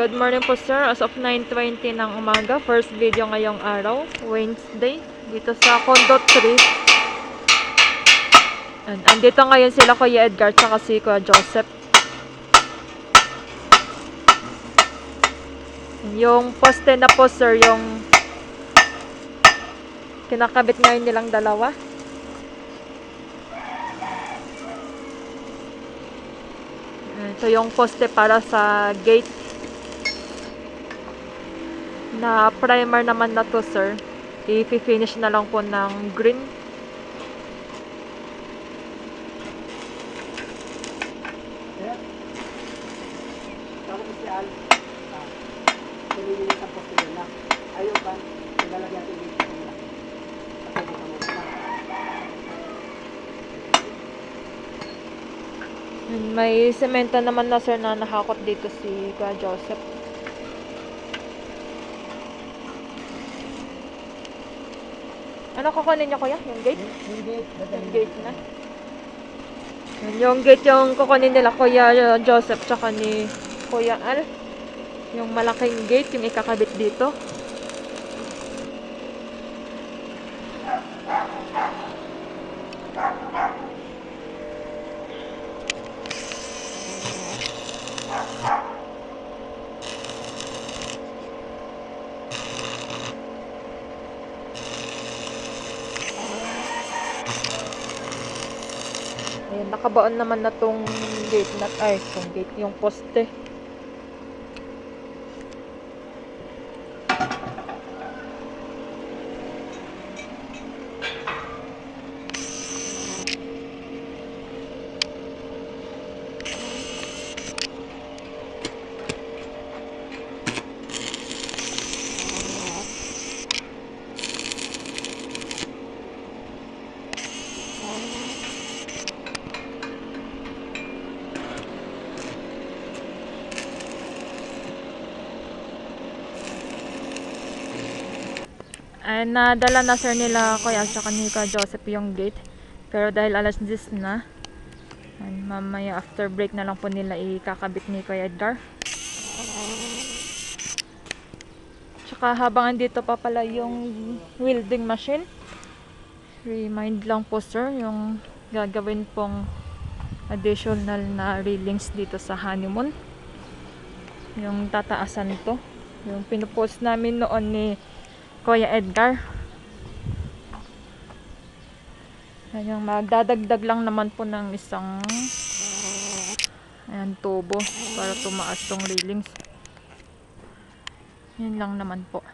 Good morning po sir, as of 9:20 ng umaga, first video ngayong araw, Wednesday, dito sa Condo 3. Andito ngayon sila Kuya Edgar at si Kuya Joseph. Yung poste na po sir, yung kinakabit ngayon nilang dalawa. Ito yung poste para sa gate na primer naman na to sir. I-finish na lang po ng green. May semento naman na sir na nakakot dito si Kuya Joseph. Ano kukunin niyo kuya? Yung gate? Yung gate na. Yung gate yung kukunin nila Kuya Joseph tsaka ni Kuya Al. Yung malaking gate yung ikakabit dito. Ayan, nakabaon naman na tong gate na, tong gate, yung poste. Ay, nadala na sir nila Kuya at saka ni Kuya Joseph yung gate. Pero dahil alas 10 na, mamaya after break na lang po nila ikakabit ni Kuya Edgar. Tsaka habang andito pa pala yung welding machine, remind lang po sir yung gagawin pong additional na railings dito sa honeymoon. Yung tataasan to. Yung pinupost namin noon ni Kuya Edgar. Ayan, magdadagdag lang naman po ng isang tubo para tumaas tong railings. Yan lang naman po.